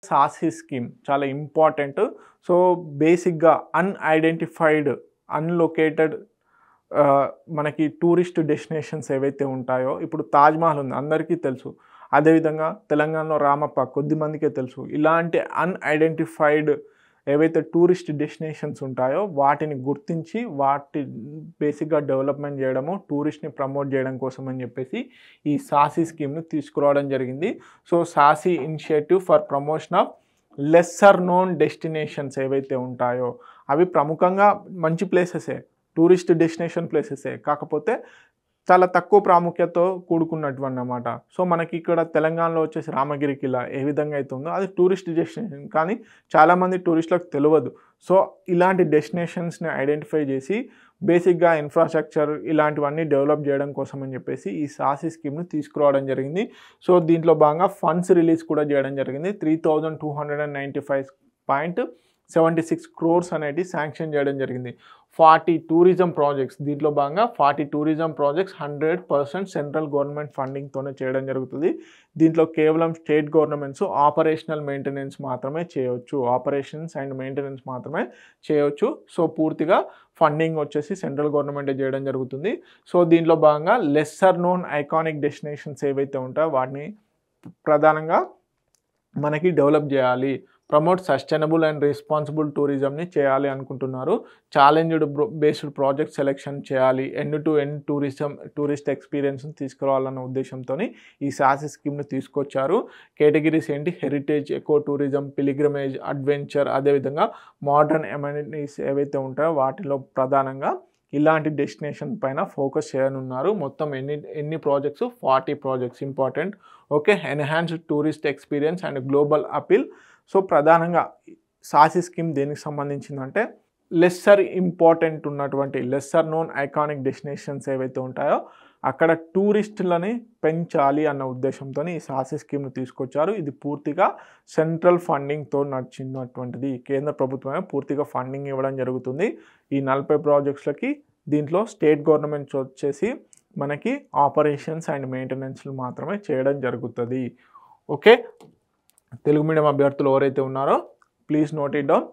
సాహసి scheme చాలా important. So, బేసిక్‌గా unidentified, unallocated మనకి టూరిస్ట్ డెస్టినేషన్స్ ఏవైతే ఉంటాయో, ఇప్పుడు తాజ్‌మహల్ ఉంది అందరికీ తెలుసు. అదేవిధంగా తెలంగాణలో రామప్ప కొద్దిమందికే తెలుసు. ఇలాంటి అన్‌ఐడెంటిఫైడ్ ఏవైతే టూరిస్ట్ డెస్టినేషన్స్ ఉంటాయో వాటిని గుర్తించి వాటి బేసిక్‌గా డెవలప్‌మెంట్ చేయడము, టూరిస్ట్‌ని ప్రమోట్ చేయడం కోసం అని చెప్పేసి ఈ సాహసి స్కీమ్‌ని తీసుకురావడం జరిగింది. So, Sahasi initiative for promotion of lesser known destinations ఏవైతే ఉంటాయో అవి ప్రముఖంగా మంచి ప్లేసెసే. Tourist destination ప్లేసెసే. కాకపోతే చాలా తక్కువ ప్రాముఖ్యతతో కూడుకున్నటువంటివన్నమాట. సో, మనకి ఇక్కడ తెలంగాణలో వచ్చేసి రామగిరి ఖిల్లా ఏ విధంగా అయితే ఉందో అది టూరిస్ట్ డెస్టినేషన్. కానీ చాలామంది టూరిస్టులకు తెలవదు. సో, ఇలాంటి డెస్టినేషన్స్‌ని ఐడెంటిఫై చేసి బేసిక్‌గా ఇన్‌ఫ్రాస్ట్రక్చర్ ఇలాంటివన్నీ డెవలప్ చేయడం కోసం అని చెప్పేసి ఈ సాహసి స్కీమ్‌ని తీసుకురావడం జరిగింది. సో, దీంట్లో భాగంగా ఫండ్స్ రిలీజ్ కూడా చేయడం జరిగింది. 3295.76 క్రోర్స్ అనేటివి శాంక్షన్ చేయడం జరిగింది. 40 టూరిజం ప్రాజెక్ట్స్ దీంట్లో భాగంగా 40 టూరిజం ప్రాజెక్ట్స్ 100% సెంట్రల్ గవర్నమెంట్ ఫండింగ్‌తోనే చేయడం జరుగుతుంది. దీంట్లో కేవలం స్టేట్ గవర్నమెంట్స్ ఆపరేషనల్ మెయింటెనెన్స్ మాత్రమే చేయొచ్చు. ఆపరేషన్స్ అండ్ మెయింటెనెన్స్ మాత్రమే చేయొచ్చు. సో, పూర్తిగా ఫండింగ్ వచ్చేసి సెంట్రల్ గవర్నమెంటే చేయడం జరుగుతుంది. సో, దీంట్లో భాగంగా లెస్సర్ నోన్ ఐకానిక్ డెస్టినేషన్స్ ఏవైతే ఉంటాయో వాటిని ప్రధానంగా మనకి డెవలప్ చేయాలి. ప్రమోట్ సస్టైనబుల్ అండ్ రెస్పాన్సిబుల్ టూరిజంని చేయాలి అనుకుంటున్నారు. ఛాలెంజ్డ్ బేస్డ్ ప్రాజెక్ట్ సెలెక్షన్ చేయాలి. ఎండ్ టు ఎండ్ టూరిస్ట్ ఎక్స్‌పీరియన్స్‌ని తీసుకురావాలన్న ఉద్దేశంతోని ఈ సాహసి స్కీమ్‌ని తీసుకొచ్చారు. కేటగిరీస్ ఏంటి? Heritage, eco tourism, pilgrimage, adventure అదేవిధంగా మోడర్న్ అమెనిటీస్ ఏవైతే ఉంటాయో వాటిలో ప్రధానంగా ఇలాంటి డెస్టినేషన్ పైన ఫోకస్ చేయనున్నారు. మొత్తం ఎన్ని projects? 40 projects important. Okay. Enhanced tourist experience and global appeal. So, ప్రధానంగా సాహసి స్కీమ్ దేనికి సంబంధించిందంటే లెస్సర్ ఇంపార్టెంట్ ఉన్నటువంటి లెస్సర్ నోన్ ఐకానిక్ డెస్టినేషన్స్ ఏవైతే ఉంటాయో అక్కడ టూరిస్టులని పెంచాలి అన్న ఉద్దేశంతోని ఈ సాహసి స్కీమ్‌ని తీసుకొచ్చారు. ఇది పూర్తిగా సెంట్రల్ ఫండింగ్‌తో నడిచినటువంటిది. కేంద్ర ప్రభుత్వమే పూర్తిగా ఫండింగ్ ఇవ్వడం జరుగుతుంది. ఈ 40 ప్రాజెక్ట్స్‌లకి దీంట్లో స్టేట్ గవర్నమెంట్స్ వచ్చేసి మనకి ఆపరేషన్స్ అండ్ మెయింటెనెన్స్‌లు మాత్రమే చేయడం జరుగుతది. ఓకే. తెలుగు మీడియం అభ్యర్థులు ఎవరైతే ఉన్నారో ప్లీజ్ నోట్ ఇట్ డౌన్.